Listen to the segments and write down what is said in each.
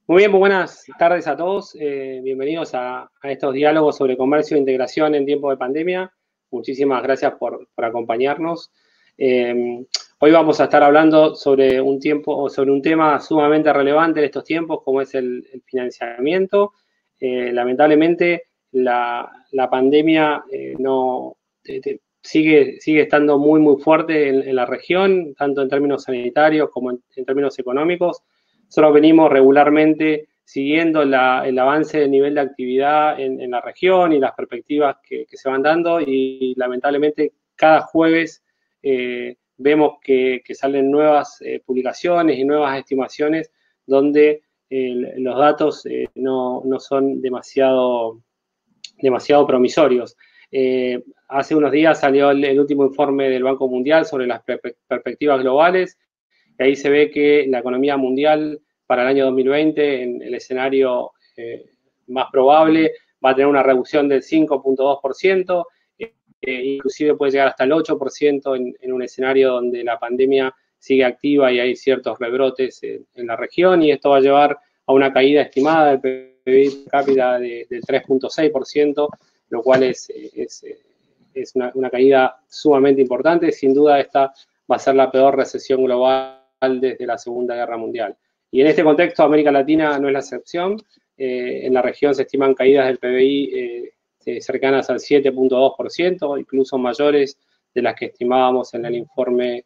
Muy bien, muy buenas tardes a todos. Bienvenidos a estos diálogos sobre comercio e integración en tiempo de pandemia. Muchísimas gracias por acompañarnos. Hoy vamos a estar hablando sobre un tema sumamente relevante en estos tiempos, como es el financiamiento. Lamentablemente, la pandemia sigue estando muy fuerte en la región, tanto en términos sanitarios como en términos económicos. Nosotros venimos regularmente siguiendo el avance del nivel de actividad en la región y las perspectivas que se van dando, y lamentablemente cada jueves vemos que salen nuevas publicaciones y nuevas estimaciones donde los datos no son demasiado promisorios. Hace unos días salió el último informe del Banco Mundial sobre las perspectivas globales. Ahí se ve que la economía mundial para el año 2020, en el escenario más probable, va a tener una reducción del 5.2%, inclusive puede llegar hasta el 8% en un escenario donde la pandemia sigue activa y hay ciertos rebrotes en la región, y esto va a llevar a una caída estimada del PIB per cápita del 3.6%, lo cual es una caída sumamente importante. Sin duda, esta va a ser la peor recesión global desde la Segunda Guerra Mundial. Y en este contexto, América Latina no es la excepción. En la región se estiman caídas del PBI cercanas al 7.2%, incluso mayores de las que estimábamos en el informe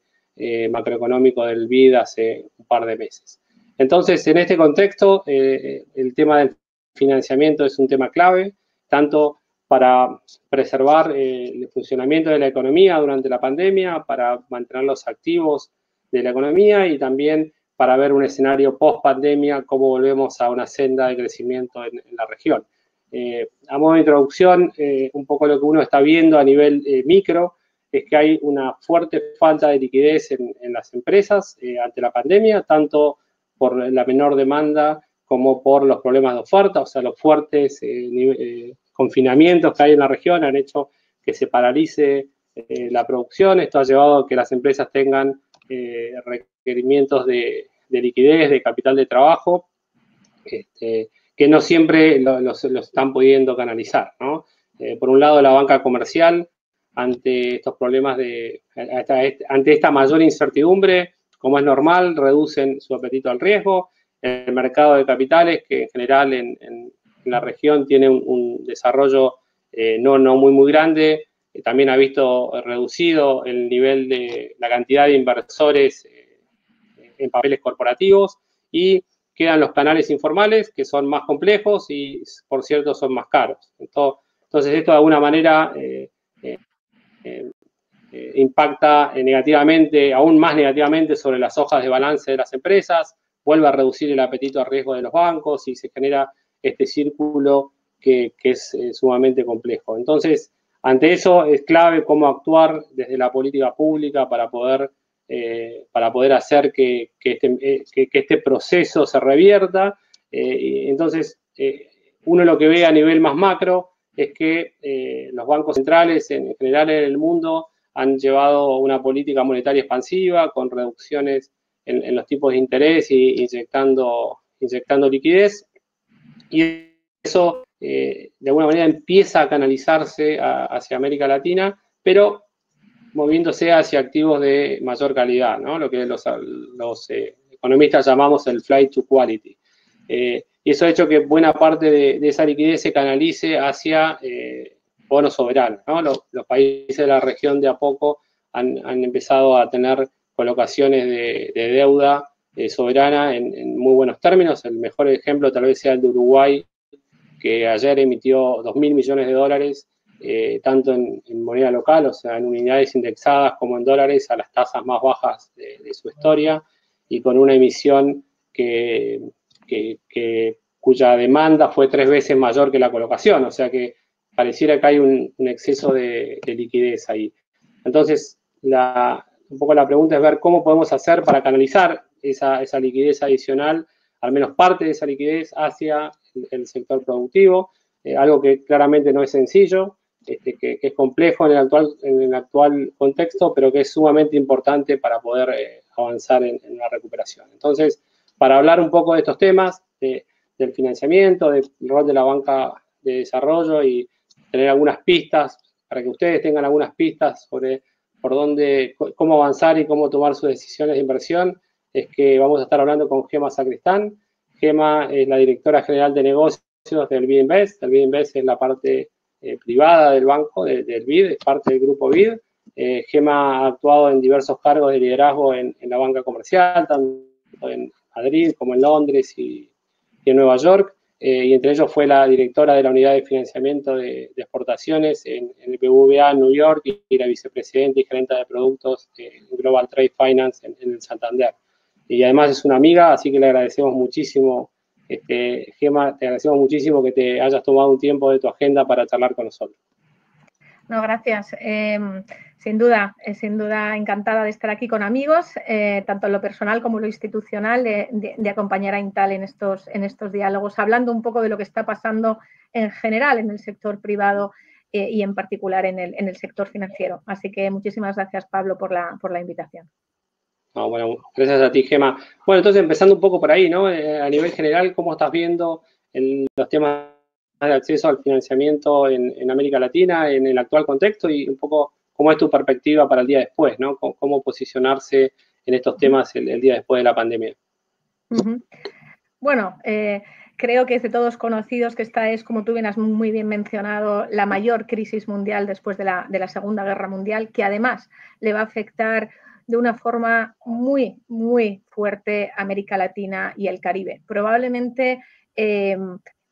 macroeconómico del BID hace un par de meses. Entonces, en este contexto, el tema del financiamiento es un tema clave, tanto para preservar el funcionamiento de la economía durante la pandemia, para mantener los activos de la economía, y también para ver un escenario post-pandemia, cómo volvemos a una senda de crecimiento en la región. A modo de introducción, un poco lo que uno está viendo a nivel micro es que hay una fuerte falta de liquidez en las empresas ante la pandemia, tanto por la menor demanda como por los problemas de oferta. O sea, los fuertes confinamientos que hay en la región han hecho que se paralice la producción. Esto ha llevado a que las empresas tengan requerimientos de liquidez, de capital de trabajo, que no siempre los están pudiendo canalizar, ¿no? Por un lado, la banca comercial, ante estos problemas ante esta mayor incertidumbre, como es normal, reducen su apetito al riesgo. El mercado de capitales, que en general en la región tiene un desarrollo no muy grande, también ha visto reducido el nivel de la cantidad de inversores en papeles corporativos, y quedan los canales informales, que son más complejos y, por cierto, son más caros. Entonces, esto de alguna manera impacta negativamente, aún más negativamente, sobre las hojas de balance de las empresas, vuelve a reducir el apetito a riesgo de los bancos y se genera este círculo que es sumamente complejo. Entonces, ante eso es clave cómo actuar desde la política pública para poder hacer que este proceso se revierta. Entonces, uno lo que ve a nivel más macro es que los bancos centrales en general en el mundo han llevado una política monetaria expansiva con reducciones en los tipos de interés y inyectando liquidez, y eso de alguna manera empieza a canalizarse hacia América Latina, pero moviéndose hacia activos de mayor calidad, ¿no? Lo que los economistas llamamos el flight to quality. Y eso ha hecho que buena parte de esa liquidez se canalice hacia bonos soberanos, ¿no? Los países de la región de a poco han empezado a tener colocaciones de deuda soberana en muy buenos términos. El mejor ejemplo tal vez sea el de Uruguay, que ayer emitió 2.000 millones de dólares, tanto en moneda local, o sea, en unidades indexadas, como en dólares, a las tasas más bajas de su historia, y con una emisión cuya demanda fue 3 veces mayor que la colocación. O sea que pareciera que hay un exceso de liquidez ahí. Entonces, un poco la pregunta es ver cómo podemos hacer para canalizar esa liquidez adicional, al menos parte de esa liquidez, hacia el sector productivo, algo que claramente no es sencillo, que es complejo en el actual contexto, pero que es sumamente importante para poder avanzar en la recuperación. Entonces, para hablar un poco de estos temas, del financiamiento, del rol de la banca de desarrollo y tener algunas pistas, para que ustedes tengan algunas pistas sobre por dónde, cómo avanzar y cómo tomar sus decisiones de inversión, es que vamos a estar hablando con Gema Sacristán. Gema es la directora general de negocios del BID Invest. El BID Invest es la parte privada del banco, del BID, es parte del grupo BID. Gema ha actuado en diversos cargos de liderazgo en la banca comercial, tanto en Madrid como en Londres y en Nueva York. Y entre ellos fue la directora de la unidad de financiamiento de exportaciones en el BBVA en New York y la vicepresidenta y gerente de productos en Global Trade Finance en el Santander. Y además es una amiga, así que le agradecemos muchísimo, Gema, te agradecemos muchísimo que te hayas tomado un tiempo de tu agenda para charlar con nosotros. No, gracias. Sin duda encantada de estar aquí con amigos, tanto en lo personal como en lo institucional, de acompañar a Intal en estos diálogos, hablando un poco de lo que está pasando en general en el sector privado y en particular en el sector financiero. Así que muchísimas gracias, Pablo, por la invitación. No, bueno, gracias a ti, Gema. Bueno, entonces empezando un poco por ahí, ¿no? A nivel general, ¿cómo estás viendo los temas de acceso al financiamiento en América Latina, en el actual contexto y un poco cómo es tu perspectiva para el día después, ¿no? Cómo posicionarse en estos temas el día después de la pandemia. Bueno, creo que es de todos conocidos que esta es, como tú bien has muy bien mencionado, la mayor crisis mundial después de la Segunda Guerra Mundial, que además le va a afectar de una forma muy, muy fuerte a América Latina y el Caribe. Probablemente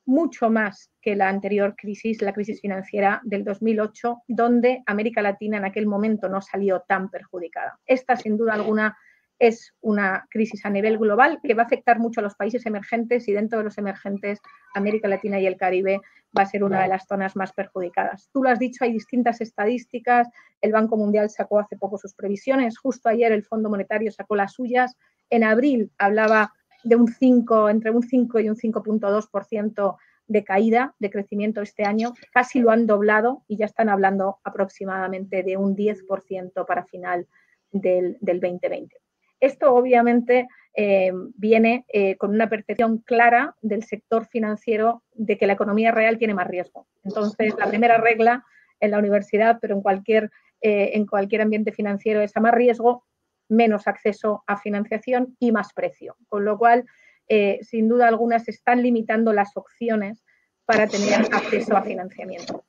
mucho más que la anterior crisis, la crisis financiera del 2008, donde América Latina en aquel momento no salió tan perjudicada. Esta, sin duda alguna, es una crisis a nivel global que va a afectar mucho a los países emergentes y dentro de los emergentes, América Latina y el Caribe va a ser una de las zonas más perjudicadas. Tú lo has dicho, hay distintas estadísticas, el Banco Mundial sacó hace poco sus previsiones, justo ayer el Fondo Monetario sacó las suyas, en abril hablaba de entre un 5 y un 5.2% de caída, de crecimiento este año, casi lo han doblado y ya están hablando aproximadamente de un 10% para final del 2020. Esto obviamente viene con una percepción clara del sector financiero de que la economía real tiene más riesgo. Entonces, la primera regla en la universidad, pero en cualquier ambiente financiero es a más riesgo, menos acceso a financiación y más precio. Con lo cual, sin duda alguna, se están limitando las opciones para tener acceso a financiamiento.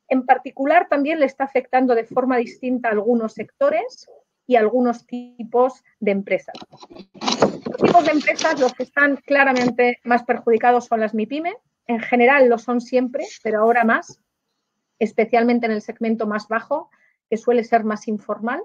En particular, también le está afectando de forma distinta a algunos sectores y algunos tipos de empresas. Los tipos de empresas, los que están claramente más perjudicados son las MIPYME. En general lo son siempre, pero ahora más, especialmente en el segmento más bajo, que suele ser más informal.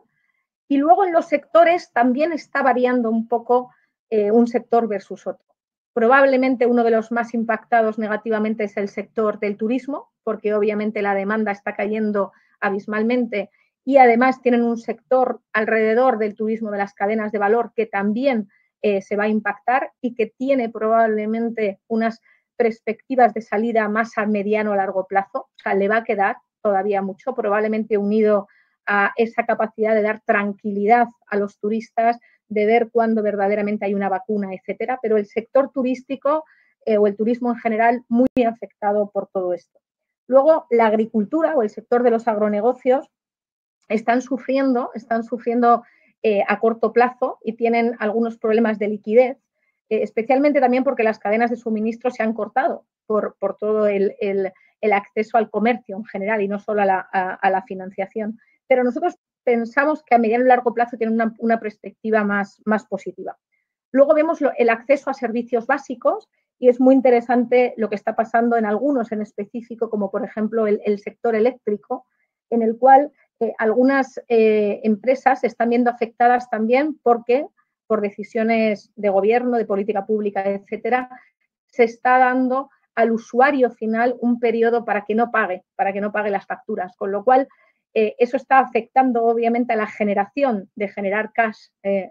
Y luego en los sectores también está variando un poco un sector versus otro. Probablemente uno de los más impactados negativamente es el sector del turismo, porque obviamente la demanda está cayendo abismalmente y además tienen un sector alrededor del turismo de las cadenas de valor que también se va a impactar y que tiene probablemente unas perspectivas de salida más a mediano o largo plazo. O sea, le va a quedar todavía mucho, probablemente unido a esa capacidad de dar tranquilidad a los turistas, de ver cuándo verdaderamente hay una vacuna, etcétera. Pero el sector turístico o el turismo en general muy afectado por todo esto. Luego, la agricultura o el sector de los agronegocios están sufriendo a corto plazo y tienen algunos problemas de liquidez, especialmente también porque las cadenas de suministro se han cortado por todo el acceso al comercio en general y no solo a la financiación. Pero nosotros pensamos que a mediano y largo plazo tienen una perspectiva más positiva. Luego vemos el acceso a servicios básicos y es muy interesante lo que está pasando en algunos en específico, como por ejemplo el sector eléctrico, en el cual algunas empresas se están viendo afectadas también porque por decisiones de gobierno, de política pública, etcétera, se está dando al usuario final un periodo para que no pague las facturas, con lo cual eso está afectando obviamente a la generación de generar cash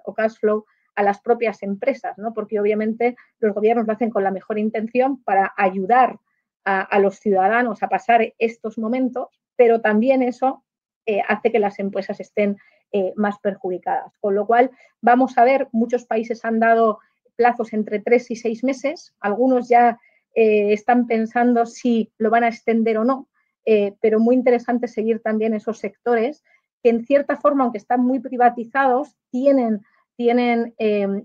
o cash flow a las propias empresas, ¿no? Porque obviamente los gobiernos lo hacen con la mejor intención para ayudar a los ciudadanos a pasar estos momentos, pero también eso hace que las empresas estén más perjudicadas. Con lo cual, vamos a ver, muchos países han dado plazos entre 3 y 6 meses, algunos ya están pensando si lo van a extender o no, pero muy interesante seguir también esos sectores que en cierta forma, aunque están muy privatizados, tienen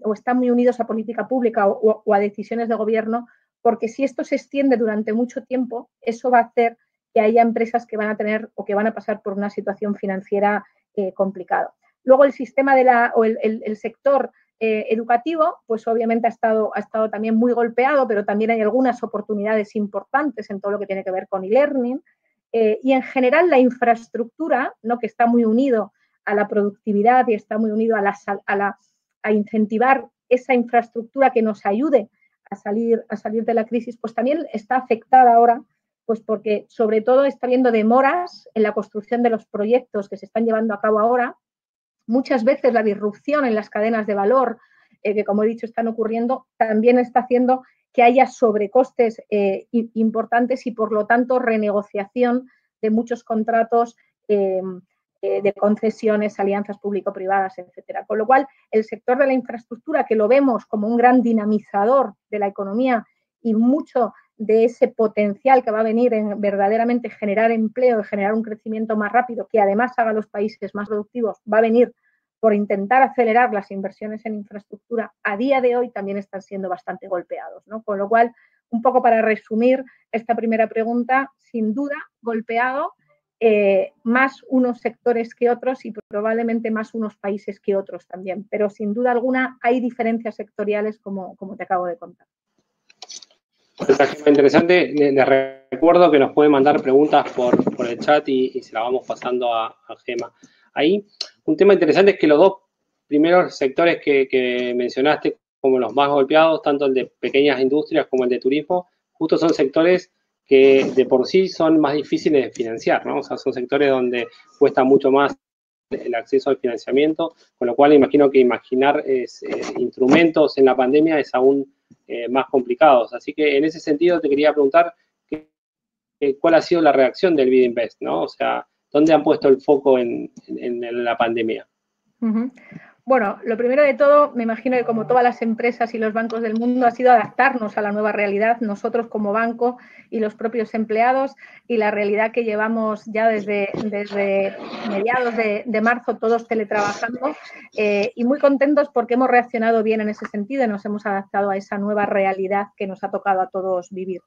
o están muy unidos a política pública o a decisiones de gobierno, porque si esto se extiende durante mucho tiempo, eso va a hacer que haya empresas que van a tener o que van a pasar por una situación financiera complicada. Luego el sistema el sector educativo, pues obviamente ha estado también muy golpeado, pero también hay algunas oportunidades importantes en todo lo que tiene que ver con e-learning. Y en general la infraestructura, ¿no?, que está muy unido a la productividad y está muy unido a incentivar esa infraestructura que nos ayude a salir de la crisis, pues también está afectada ahora, pues porque sobre todo está habiendo demoras en la construcción de los proyectos que se están llevando a cabo ahora. Muchas veces la disrupción en las cadenas de valor, que como he dicho están ocurriendo, también está haciendo que haya sobrecostes importantes y por lo tanto renegociación de muchos contratos de concesiones, alianzas público-privadas, etcétera. Con lo cual, el sector de la infraestructura, que lo vemos como un gran dinamizador de la economía y mucho de ese potencial que va a venir en verdaderamente generar empleo y generar un crecimiento más rápido, que además haga a los países más productivos, va a venir por intentar acelerar las inversiones en infraestructura, a día de hoy también están siendo bastante golpeados, ¿no? Con lo cual, un poco para resumir esta primera pregunta, sin duda, golpeado, más unos sectores que otros y probablemente más unos países que otros también, pero sin duda alguna hay diferencias sectoriales como te acabo de contar. Interesante. Les recuerdo que nos pueden mandar preguntas por el chat y se las vamos pasando a Gema. Ahí, un tema interesante es que los dos primeros sectores que mencionaste como los más golpeados, tanto el de pequeñas industrias como el de turismo, justo son sectores que de por sí son más difíciles de financiar, ¿no? O sea, son sectores donde cuesta mucho más el acceso al financiamiento, con lo cual imagino que imaginar instrumentos en la pandemia es aún más complicados. Así que en ese sentido te quería preguntar cuál ha sido la reacción del BID Invest, ¿no? O sea, ¿dónde han puesto el foco en la pandemia? Uh-huh. Bueno, lo primero de todo, me imagino que como todas las empresas y los bancos del mundo, ha sido adaptarnos a la nueva realidad, nosotros como banco y los propios empleados, y la realidad que llevamos ya desde mediados de marzo todos teletrabajando, y muy contentos porque hemos reaccionado bien en ese sentido y nos hemos adaptado a esa nueva realidad que nos ha tocado a todos vivir.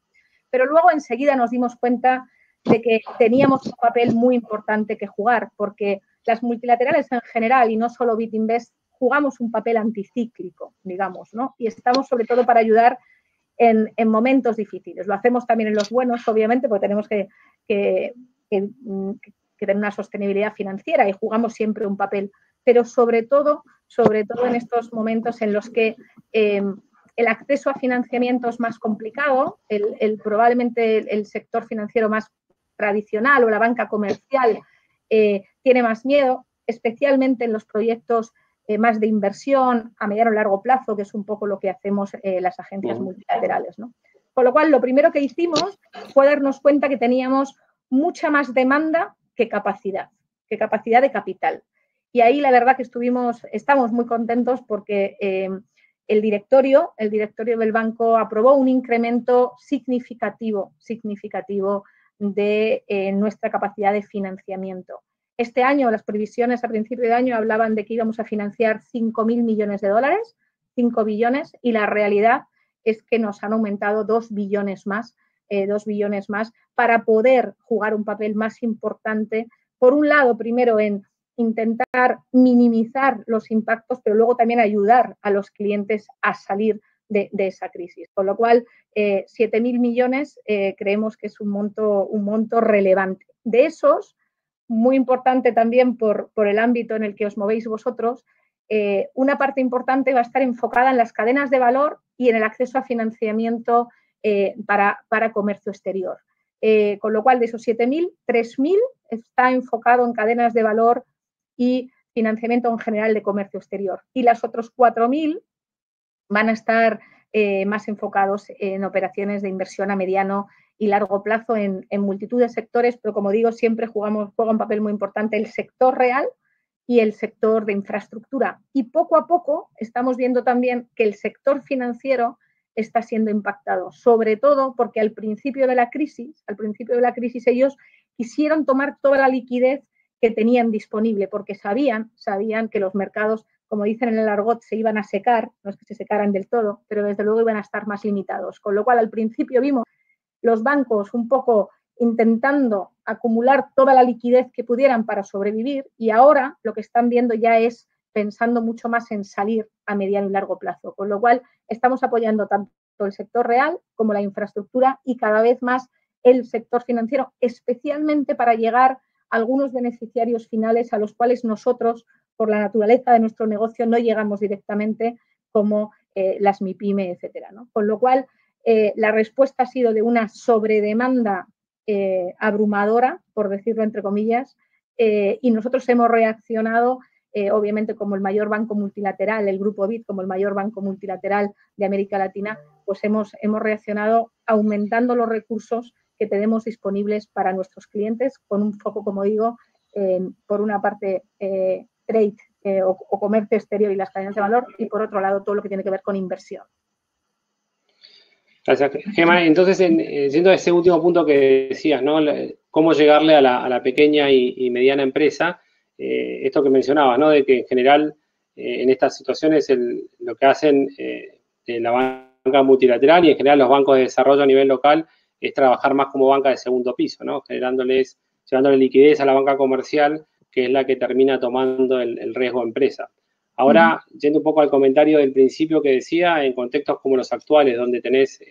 Pero luego enseguida nos dimos cuenta de que teníamos un papel muy importante que jugar, porque las multilaterales en general, y no solo BID Invest, jugamos un papel anticíclico, digamos, ¿no? Y estamos sobre todo para ayudar en momentos difíciles. Lo hacemos también en los buenos, obviamente, porque tenemos que tener una sostenibilidad financiera y jugamos siempre un papel, pero sobre todo en estos momentos en los que el acceso a financiamiento es más complicado, probablemente el sector financiero más tradicional o la banca comercial tiene más miedo, especialmente en los proyectos más de inversión a mediano y largo plazo, que es un poco lo que hacemos las agencias multilaterales, ¿no? Con lo cual, lo primero que hicimos fue darnos cuenta que teníamos mucha más demanda que capacidad de capital. Y ahí la verdad que estamos muy contentos porque el directorio del banco aprobó un incremento significativo de nuestra capacidad de financiamiento. Este año, las previsiones a principio de año hablaban de que íbamos a financiar 5.000 millones de dólares, 5 billones, y la realidad es que nos han aumentado 2 billones más para poder jugar un papel más importante. Por un lado, primero en intentar minimizar los impactos, pero luego también ayudar a los clientes a salir de esa crisis. Con lo cual, 7.000 millones creemos que es un monto relevante. De esos, muy importante también por el ámbito en el que os movéis vosotros, una parte importante va a estar enfocada en las cadenas de valor y en el acceso a financiamiento para comercio exterior. Con lo cual, de esos 7.000, 3.000 está enfocado en cadenas de valor y financiamiento en general de comercio exterior. Y las otros 4.000 van a estar más enfocados en operaciones de inversión a mediano y largo plazo en multitud de sectores, pero como digo, siempre juega un papel muy importante el sector real y el sector de infraestructura. Y poco a poco estamos viendo también que el sector financiero está siendo impactado, sobre todo porque al principio de la crisis ellos quisieron tomar toda la liquidez que tenían disponible porque sabían que los mercados, como dicen en el argot, se iban a secar, no es que se secaran del todo, pero desde luego iban a estar más limitados. Con lo cual, al principio vimos los bancos un poco intentando acumular toda la liquidez que pudieran para sobrevivir y ahora lo que están viendo ya es pensando mucho más en salir a mediano y largo plazo. Con lo cual, estamos apoyando tanto el sector real como la infraestructura y cada vez más el sector financiero, especialmente para llegar a algunos beneficiarios finales a los cuales nosotros, por la naturaleza de nuestro negocio, no llegamos directamente, como las MIPYME, etcétera, ¿no? Con lo cual, la respuesta ha sido de una sobredemanda abrumadora, por decirlo entre comillas, y nosotros hemos reaccionado, obviamente como el mayor banco multilateral, el Grupo BID como el mayor banco multilateral de América Latina, pues hemos reaccionado aumentando los recursos que tenemos disponibles para nuestros clientes con un foco, como digo, por una parte trade o comercio exterior y las cadenas de valor y por otro lado todo lo que tiene que ver con inversión. Gracias, Gemma. Entonces, siendo ese último punto que decías, ¿no? Cómo llegarle a la pequeña y mediana empresa, esto que mencionabas, ¿no? De que en general en estas situaciones lo que hacen la banca multilateral y en general los bancos de desarrollo a nivel local es trabajar más como banca de segundo piso, ¿no? Llevándole liquidez a la banca comercial, que es la que termina tomando el riesgo empresa. Ahora, yendo un poco al comentario del principio que decía, en contextos como los actuales, donde tenés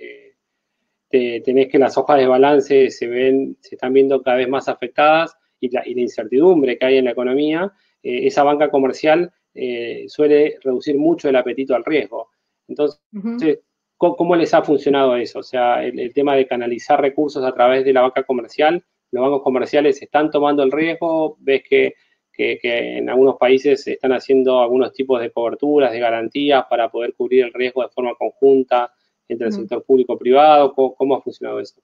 que las hojas de balance se están viendo cada vez más afectadas y la incertidumbre que hay en la economía, esa banca comercial suele reducir mucho el apetito al riesgo. Entonces, ¿cómo les ha funcionado eso? O sea, el tema de canalizar recursos a través de la banca comercial, los bancos comerciales están tomando el riesgo, ves que en algunos países se están haciendo algunos tipos de coberturas, de garantías para poder cubrir el riesgo de forma conjunta entre el sector público y privado. ¿Cómo ha funcionado eso?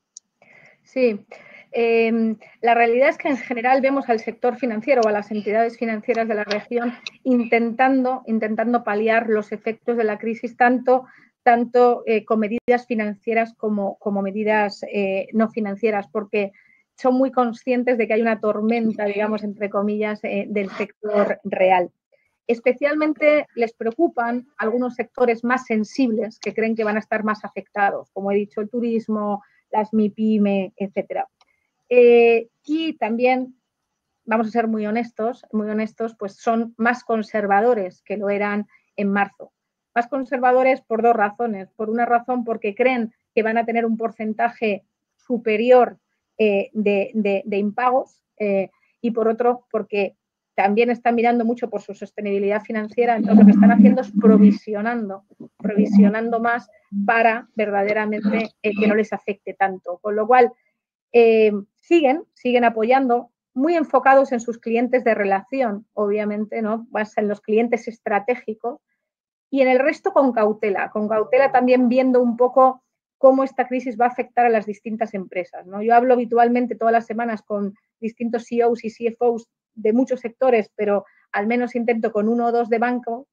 Sí, la realidad es que en general vemos al sector financiero o a las entidades financieras de la región intentando paliar los efectos de la crisis tanto con medidas financieras como medidas no financieras, porque son muy conscientes de que hay una tormenta, digamos, entre comillas, del sector real. Especialmente les preocupan algunos sectores más sensibles que creen que van a estar más afectados, como he dicho, el turismo, las MIPYME, etcétera. Y también, vamos a ser muy honestos, pues son más conservadores que lo eran en marzo. Más conservadores por dos razones. Por una razón, porque creen que van a tener un porcentaje superior de impagos y por otro, porque también están mirando mucho por su sostenibilidad financiera, entonces lo que están haciendo es provisionando más para verdaderamente que no les afecte tanto. Con lo cual, siguen apoyando, muy enfocados en sus clientes de relación, obviamente, ¿no? Más en los clientes estratégicos y en el resto con cautela también viendo un poco cómo esta crisis va a afectar a las distintas empresas, ¿no? Yo hablo habitualmente todas las semanas con distintos CEOs y CFOs de muchos sectores, pero al menos intento con uno o dos de banco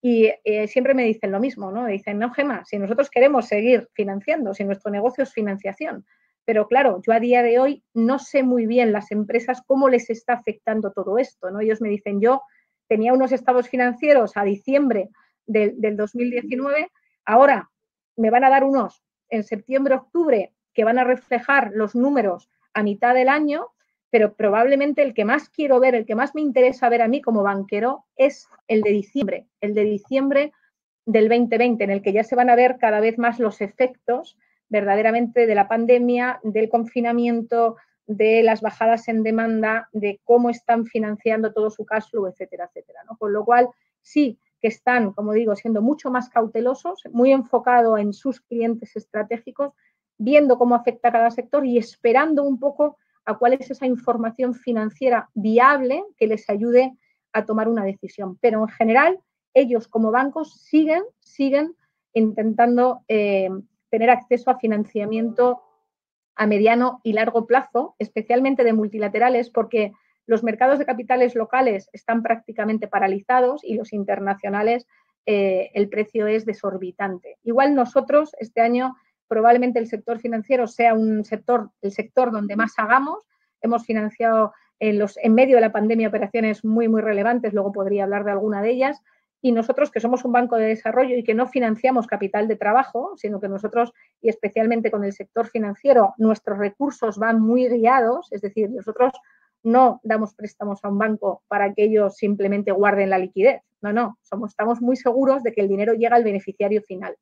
y siempre me dicen lo mismo, ¿no? Me dicen, no, Gemma, si nosotros queremos seguir financiando, si nuestro negocio es financiación, pero claro, yo a día de hoy no sé muy bien las empresas cómo les está afectando todo esto, ¿no? Ellos me dicen, yo tenía unos estados financieros a diciembre del 2019, ahora me van a dar unos en septiembre, octubre, que van a reflejar los números a mitad del año, pero probablemente el que más quiero ver, el que más me interesa ver a mí como banquero es el de diciembre del 2020, en el que ya se van a ver cada vez más los efectos verdaderamente de la pandemia, del confinamiento, de las bajadas en demanda, de cómo están financiando todo su cash flow, etcétera, etcétera, ¿no? Con lo cual, sí que están, como digo, siendo mucho más cautelosos, muy enfocados en sus clientes estratégicos, viendo cómo afecta a cada sector y esperando un poco a cuál es esa información financiera viable que les ayude a tomar una decisión. Pero en general, ellos como bancos siguen intentando tener acceso a financiamiento a mediano y largo plazo, especialmente de multilaterales, porque los mercados de capitales locales están prácticamente paralizados y los internacionales el precio es desorbitante. Igual nosotros este año probablemente el sector financiero sea el sector donde más hagamos. Hemos financiado en medio de la pandemia operaciones muy, muy relevantes, luego podría hablar de alguna de ellas, y nosotros que somos un banco de desarrollo y que no financiamos capital de trabajo, sino que nosotros, y especialmente con el sector financiero, nuestros recursos van muy guiados, es decir, nosotros no damos préstamos a un banco para que ellos simplemente guarden la liquidez, no, estamos muy seguros de que el dinero llega al beneficiario final.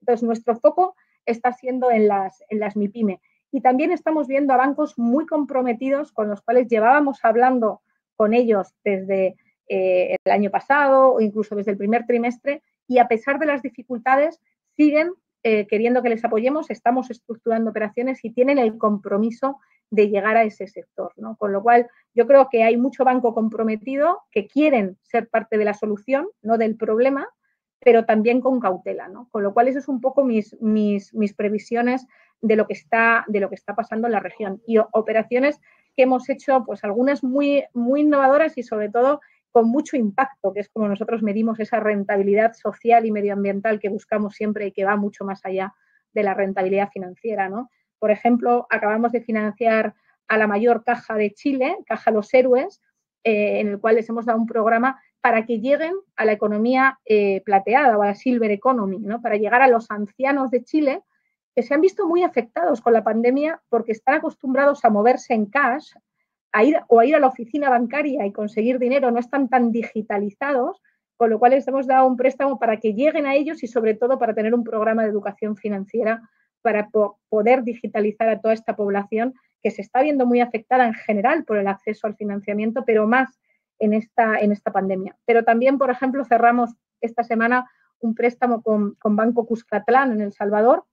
Entonces, nuestro foco está siendo en las MIPYME. Y también estamos viendo a bancos muy comprometidos con los cuales llevábamos hablando con ellos desde el año pasado o incluso desde el primer trimestre, y a pesar de las dificultades siguen queriendo que les apoyemos, estamos estructurando operaciones y tienen el compromiso de llegar a ese sector, ¿no? Con lo cual, yo creo que hay mucho banco comprometido que quieren ser parte de la solución, no del problema, pero también con cautela, ¿no? Con lo cual, eso es un poco mis previsiones de lo que está pasando en la región. Y operaciones que hemos hecho, pues algunas muy, muy innovadoras y sobre todo con mucho impacto, que es como nosotros medimos esa rentabilidad social y medioambiental que buscamos siempre y que va mucho más allá de la rentabilidad financiera, ¿no? Por ejemplo, acabamos de financiar a la mayor caja de Chile, Caja Los Héroes, en el cual les hemos dado un programa para que lleguen a la economía plateada o a la Silver Economy, ¿no? Para llegar a los ancianos de Chile que se han visto muy afectados con la pandemia porque están acostumbrados a moverse en cash, a ir a la oficina bancaria y conseguir dinero, no están tan digitalizados, con lo cual les hemos dado un préstamo para que lleguen a ellos y sobre todo para tener un programa de educación financiera para poder digitalizar a toda esta población que se está viendo muy afectada en general por el acceso al financiamiento, pero más en esta pandemia. Pero también, por ejemplo, cerramos esta semana un préstamo con Banco Cuscatlán en El Salvador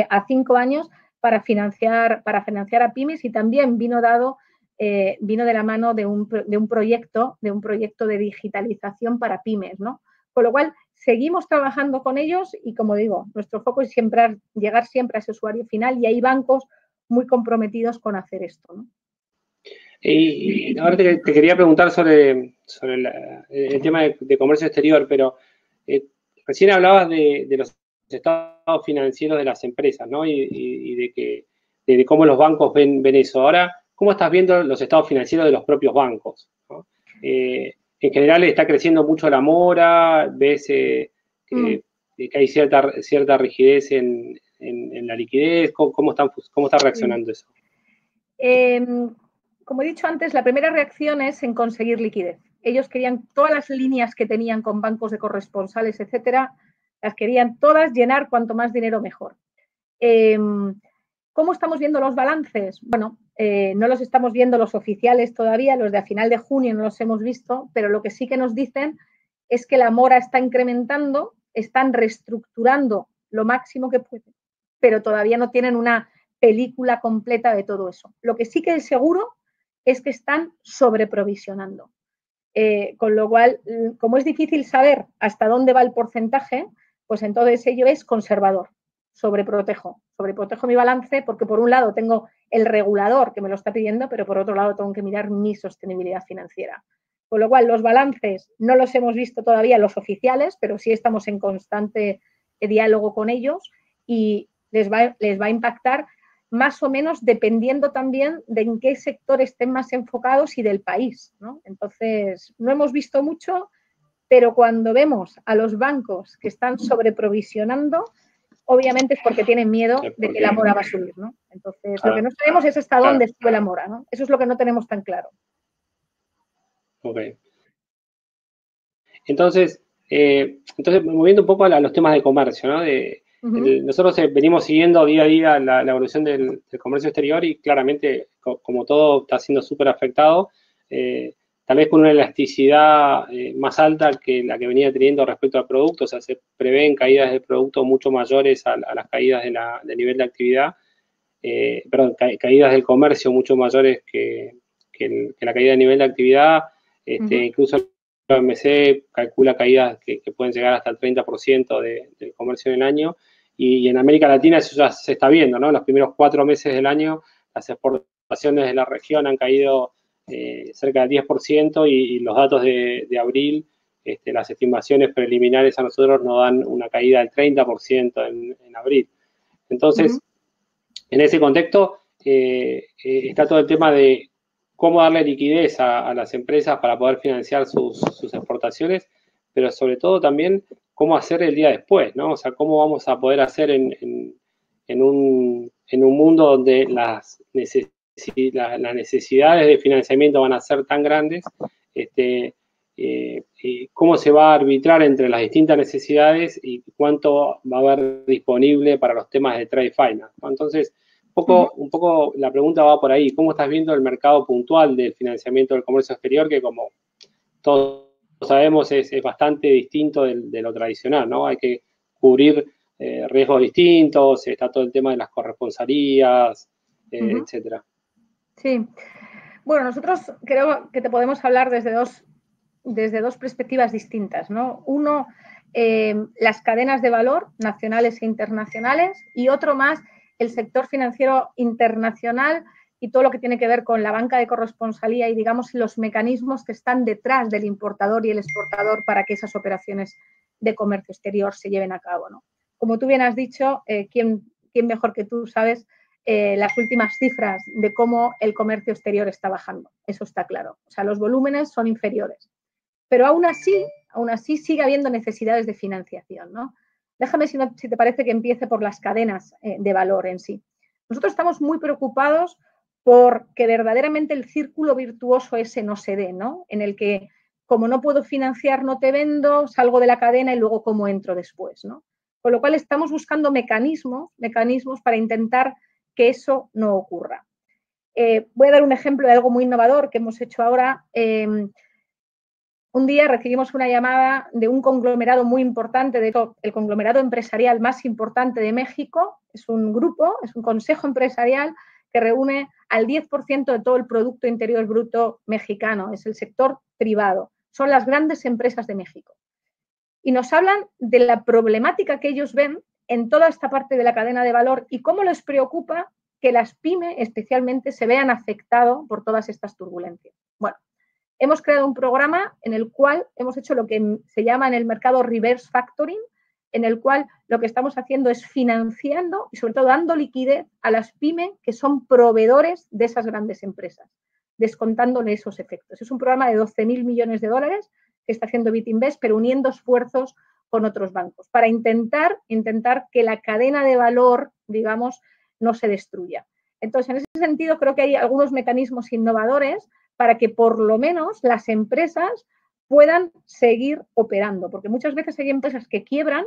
a 5 años para financiar a pymes, y también vino de la mano de un proyecto de digitalización para pymes, ¿no? Con lo cual, seguimos trabajando con ellos y, como digo, nuestro foco es llegar siempre a ese usuario final y hay bancos muy comprometidos con hacer esto, ¿no? Y ahora te quería preguntar sobre el tema de comercio exterior, pero recién hablabas de los estados financieros de las empresas, ¿no? Y de cómo los bancos ven eso. Ahora, ¿cómo estás viendo los estados financieros de los propios bancos, ¿no? En general está creciendo mucho la mora, ves que hay cierta rigidez en la liquidez. ¿Cómo está reaccionando eso? Como he dicho antes, la primera reacción es en conseguir liquidez. Ellos querían todas las líneas que tenían con bancos de corresponsales, etcétera, las querían todas llenar, cuanto más dinero mejor. ¿Cómo estamos viendo los balances? Bueno, no los estamos viendo los oficiales todavía, los de a final de junio no los hemos visto, pero lo que sí que nos dicen es que la mora está incrementando, están reestructurando lo máximo que pueden, pero todavía no tienen una película completa de todo eso. Lo que sí que es seguro es que están sobreprovisionando. Con lo cual, como es difícil saber hasta dónde va el porcentaje, pues entonces ello es conservador. Sobreprotejo mi balance porque por un lado tengo el regulador que me lo está pidiendo, pero por otro lado tengo que mirar mi sostenibilidad financiera. Con lo cual, los balances no los hemos visto todavía los oficiales, pero sí estamos en constante diálogo con ellos y les va a impactar más o menos dependiendo también de en qué sector estén más enfocados y del país, ¿no? Entonces, no hemos visto mucho, pero cuando vemos a los bancos que están sobreprovisionando, obviamente es porque tienen miedo de que la mora va a subir, ¿no? Entonces, lo que no sabemos es hasta dónde sube la mora, ¿no? Eso es lo que no tenemos tan claro. Ok. Entonces, moviendo un poco a los temas de comercio, ¿no? Nosotros venimos siguiendo día a día la evolución del comercio exterior y claramente, como todo está siendo súper afectado, tal vez con una elasticidad más alta que la que venía teniendo respecto al producto. O sea, se prevén caídas de producto mucho mayores a las caídas del nivel de actividad, caídas del comercio mucho mayores que la caída de nivel de actividad. Incluso la OMC calcula caídas que pueden llegar hasta el 30% del comercio en el año, y en América Latina eso ya se está viendo, ¿no? En los primeros 4 meses del año las exportaciones de la región han caído cerca del 10% y los datos de abril las estimaciones preliminares a nosotros nos dan una caída del 30% en abril. Entonces, en ese contexto, está todo el tema de cómo darle liquidez a las empresas para poder financiar sus exportaciones, pero sobre todo también cómo hacer el día después, ¿no? O sea, cómo vamos a poder hacer en un mundo donde las necesidades de financiamiento van a ser tan grandes, cómo se va a arbitrar entre las distintas necesidades y cuánto va a haber disponible para los temas de trade finance, ¿no? Entonces, un poco la pregunta va por ahí. ¿Cómo estás viendo el mercado puntual del financiamiento del comercio exterior, que como todos sabemos es bastante distinto de lo tradicional, ¿no? Hay que cubrir riesgos distintos, está todo el tema de las corresponsalías, etcétera. Sí. Bueno, nosotros creo que te podemos hablar desde dos perspectivas distintas, ¿no? Uno, las cadenas de valor nacionales e internacionales, y otro más el sector financiero internacional y todo lo que tiene que ver con la banca de corresponsalía y, digamos, los mecanismos que están detrás del importador y el exportador para que esas operaciones de comercio exterior se lleven a cabo, ¿no? Como tú bien has dicho, ¿quién mejor que tú sabes las últimas cifras de cómo el comercio exterior está bajando? Eso está claro. O sea, los volúmenes son inferiores. Pero aún así sigue habiendo necesidades de financiación, ¿no? Déjame, si te parece, que empiece por las cadenas de valor en sí. Nosotros estamos muy preocupados por que verdaderamente el círculo virtuoso ese no se dé, ¿no? En el que, como no puedo financiar, no te vendo, salgo de la cadena y luego cómo entro después, ¿no? Con lo cual estamos buscando mecanismos para intentar que eso no ocurra. Voy a dar un ejemplo de algo muy innovador que hemos hecho ahora. Un día recibimos una llamada de un conglomerado muy importante, de todo, el conglomerado empresarial más importante de México. Es un grupo, es un consejo empresarial que reúne al 10% de todo el Producto Interior Bruto mexicano. Es el sector privado. Son las grandes empresas de México. Y nos hablan de la problemática que ellos ven en toda esta parte de la cadena de valor y cómo les preocupa que las pymes especialmente se vean afectadas por todas estas turbulencias. Bueno, hemos creado un programa en el cual hemos hecho lo que se llama en el mercado reverse factoring, en el cual lo que estamos haciendo es financiando y sobre todo dando liquidez a las pymes que son proveedores de esas grandes empresas, descontándole esos efectos. Es un programa de 12.000 millones de dólares que está haciendo Bitinvest, pero uniendo esfuerzos con otros bancos para intentar que la cadena de valor, digamos, no se destruya. Entonces, en ese sentido, creo que hay algunos mecanismos innovadores para que por lo menos las empresas puedan seguir operando, porque muchas veces hay empresas que quiebran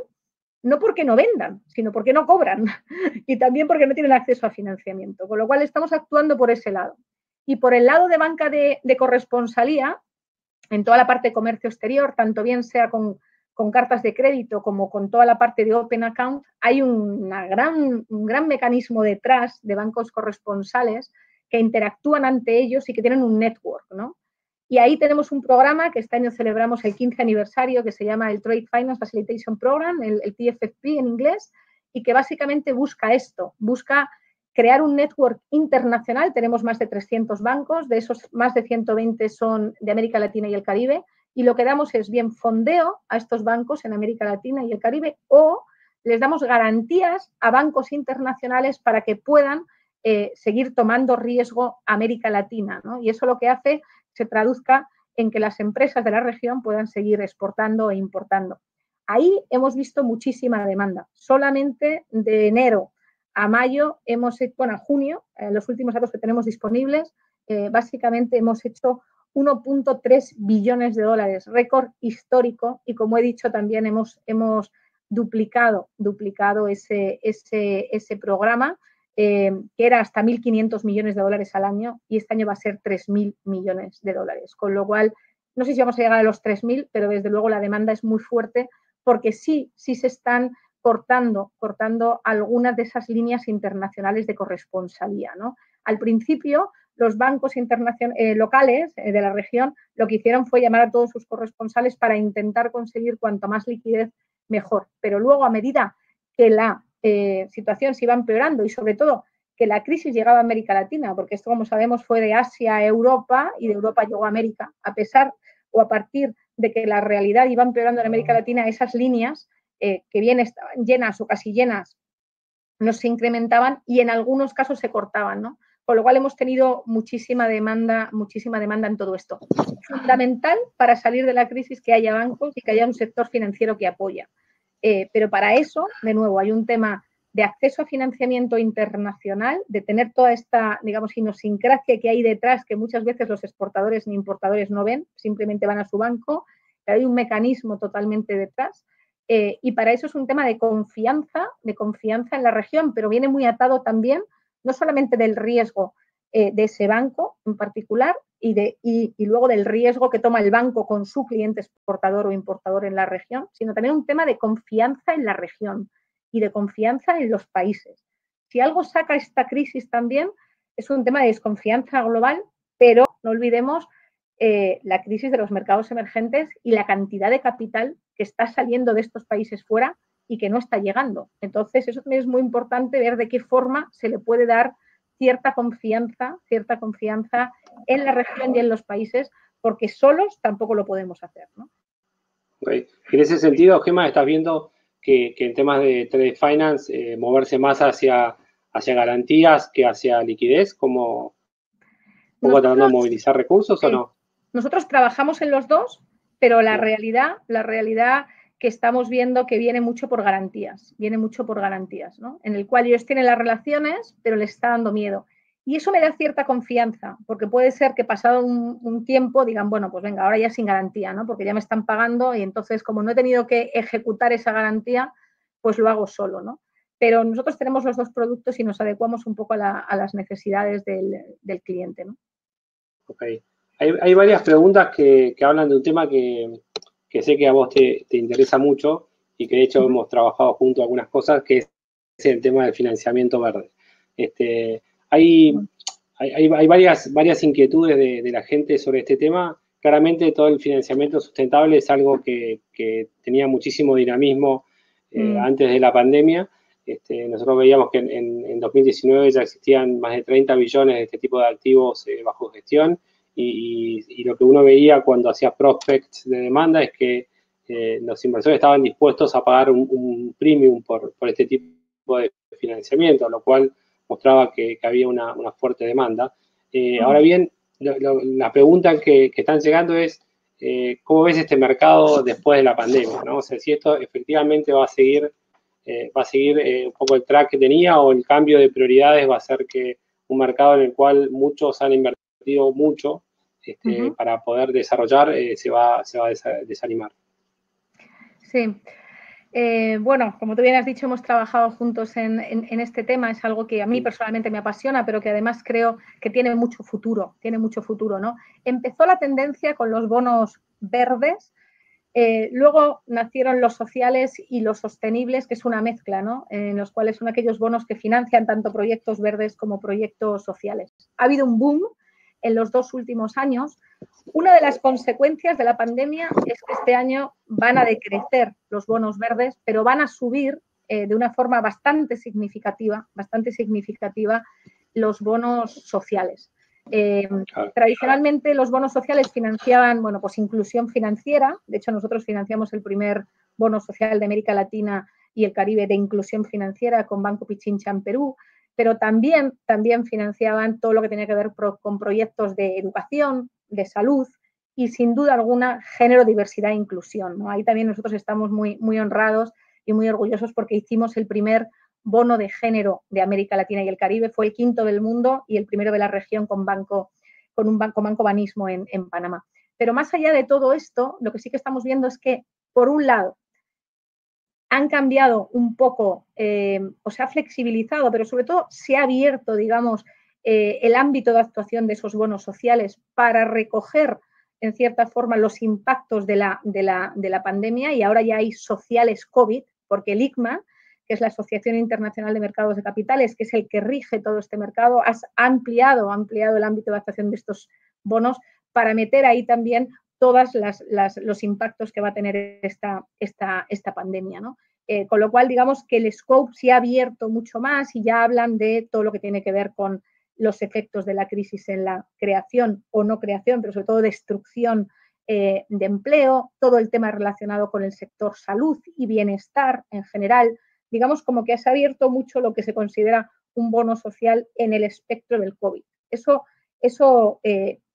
no porque no vendan, sino porque no cobran y también porque no tienen acceso a financiamiento, con lo cual estamos actuando por ese lado. Y por el lado de banca de corresponsalía, en toda la parte de comercio exterior, tanto bien sea con cartas de crédito como con toda la parte de Open Account, hay un gran mecanismo detrás de bancos corresponsales que interactúan ante ellos y que tienen un network, ¿no? Y ahí tenemos un programa que este año celebramos el 15 aniversario, que se llama el Trade Finance Facilitation Program, el TFFP en inglés, y que básicamente busca esto, busca crear un network internacional. Tenemos más de 300 bancos, de esos más de 120 son de América Latina y el Caribe, y lo que damos es bien fondeo a estos bancos en América Latina y el Caribe, o les damos garantías a bancos internacionales para que puedan seguir tomando riesgo a América Latina, ¿no? Y eso lo que hace se traduzca en que las empresas de la región puedan seguir exportando e importando. Ahí hemos visto muchísima demanda. Solamente de enero a mayo hemos hecho, bueno, a junio, los últimos datos que tenemos disponibles, básicamente hemos hecho 1.3 billones de dólares, récord histórico, y como he dicho también hemos duplicado ese programa, que era hasta 1.500 millones de dólares al año, y este año va a ser 3.000 millones de dólares, con lo cual no sé si vamos a llegar a los 3.000, pero desde luego la demanda es muy fuerte porque sí se están cortando algunas de esas líneas internacionales de corresponsalía, ¿no? Al principio, los bancos locales de la región lo que hicieron fue llamar a todos sus corresponsales para intentar conseguir cuanto más liquidez mejor, pero luego, a medida que la situación se iba empeorando y sobre todo que la crisis llegaba a América Latina, porque esto, como sabemos, fue de Asia a Europa y de Europa llegó a América, a pesar o a partir de que la realidad iba empeorando en América Latina, esas líneas que bien estaban llenas o casi llenas no se incrementaban y en algunos casos se cortaban, ¿no? Con lo cual hemos tenido muchísima demanda en todo esto. Fundamental para salir de la crisis que haya bancos y que haya un sector financiero que apoya. Pero para eso, de nuevo, hay un tema de acceso a financiamiento internacional, de tener toda esta, digamos, idiosincrasia que hay detrás, que muchas veces los exportadores ni importadores no ven, simplemente van a su banco, pero hay un mecanismo totalmente detrás. Y para eso es un tema de confianza en la región, pero viene muy atado también, no solamente del riesgo de ese banco en particular y luego del riesgo que toma el banco con su cliente exportador o importador en la región, sino también un tema de confianza en la región y de confianza en los países. Si algo saca esta crisis también es un tema de desconfianza global, pero no olvidemos la crisis de los mercados emergentes y la cantidad de capital que está saliendo de estos países fuera y que no está llegando. Entonces, eso también es muy importante ver de qué forma se le puede dar cierta confianza en la región y en los países, porque solos tampoco lo podemos hacer, ¿no? Okay. En ese sentido, Gemma, estás viendo que en temas de trade finance moverse más hacia garantías que hacia liquidez, como un poco tratando de movilizar recursos, ¿o no? Nosotros trabajamos en los dos, pero la realidad que estamos viendo que viene mucho por garantías, ¿no? En el cual ellos tienen las relaciones, pero les está dando miedo. Y eso me da cierta confianza, porque puede ser que pasado un tiempo digan, bueno, pues venga, ahora ya sin garantía, ¿no? Porque ya me están pagando y entonces como no he tenido que ejecutar esa garantía, pues lo hago solo, ¿no? Pero nosotros tenemos los dos productos y nos adecuamos un poco a las necesidades del cliente, ¿no? Ok. Hay varias preguntas que hablan de un tema que sé que a vos te interesa mucho y que de hecho hemos trabajado juntos algunas cosas, que es el tema del financiamiento verde. Hay varias inquietudes de la gente sobre este tema. Claramente todo el financiamiento sustentable es algo que tenía muchísimo dinamismo antes de la pandemia. Nosotros veíamos que en 2019 ya existían más de 30 billones de este tipo de activos bajo gestión y lo que uno veía cuando hacía prospects de demanda es que los inversores estaban dispuestos a pagar un premium por este tipo de financiamiento, lo cual mostraba que había una fuerte demanda. Ahora bien, la pregunta que están llegando es ¿cómo ves este mercado después de la pandemia, ¿no? O sea, si esto efectivamente va a seguir un poco el track que tenía o el cambio de prioridades va a hacer que un mercado en el cual muchos han invertido mucho para poder desarrollar se va a desanimar. Sí. Bueno, como tú bien has dicho, hemos trabajado juntos en este tema. Es algo que a mí personalmente me apasiona, pero que además creo que tiene mucho futuro, ¿no? Empezó la tendencia con los bonos verdes, luego nacieron los sociales y los sostenibles, que es una mezcla, ¿no? En los cuales son aquellos bonos que financian tanto proyectos verdes como proyectos sociales. Ha habido un boom en los 2 últimos años. Una de las consecuencias de la pandemia es que este año van a decrecer los bonos verdes, pero van a subir de una forma bastante significativa los bonos sociales. Tradicionalmente los bonos sociales financiaban, bueno, pues inclusión financiera. De hecho, nosotros financiamos el primer bono social de América Latina y el Caribe de inclusión financiera con Banco Pichincha en Perú, pero también financiaban todo lo que tenía que ver con proyectos de educación, de salud y sin duda alguna género, diversidad e inclusión, ¿no? Ahí también nosotros estamos muy honrados y muy orgullosos porque hicimos el primer bono de género de América Latina y el Caribe, fue el 5º del mundo y el primero de la región con Banco Banismo en Panamá. Pero más allá de todo esto, lo que sí que estamos viendo es que, por un lado, han cambiado un poco, o se ha flexibilizado, pero sobre todo se ha abierto, digamos, el ámbito de actuación de esos bonos sociales para recoger, en cierta forma, los impactos de la pandemia y ahora ya hay sociales COVID, porque el ICMA, que es la Asociación Internacional de Mercados de Capitales, que es el que rige todo este mercado, ha ampliado el ámbito de actuación de estos bonos para meter ahí también todos los impactos que va a tener esta pandemia, ¿no? Con lo cual, digamos que el scope se ha abierto mucho más y ya hablan de todo lo que tiene que ver con los efectos de la crisis en la creación o no creación, pero sobre todo destrucción de empleo, todo el tema relacionado con el sector salud y bienestar en general. Digamos como que se ha abierto mucho lo que se considera un bono social en el espectro del COVID. Eso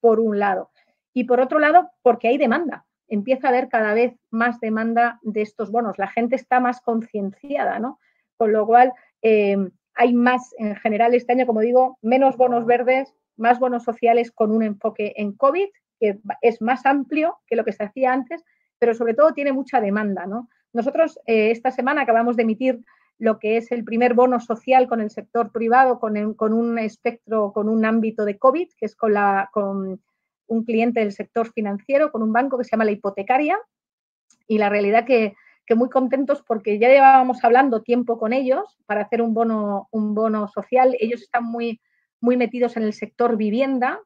por un lado. Y por otro lado, porque hay demanda. Empieza a haber cada vez más demanda de estos bonos. La gente está más concienciada, ¿no? Con lo cual, hay más, en general, este año, como digo, menos bonos verdes, más bonos sociales con un enfoque en COVID, que es más amplio que lo que se hacía antes, pero sobre todo tiene mucha demanda, ¿no? Nosotros esta semana acabamos de emitir lo que es el primer bono social con el sector privado, con un espectro, con un ámbito de COVID, que es con un cliente del sector financiero, con un banco que se llama La Hipotecaria, y la realidad que muy contentos porque ya llevábamos hablando tiempo con ellos para hacer un bono social. Ellos están muy, muy metidos en el sector vivienda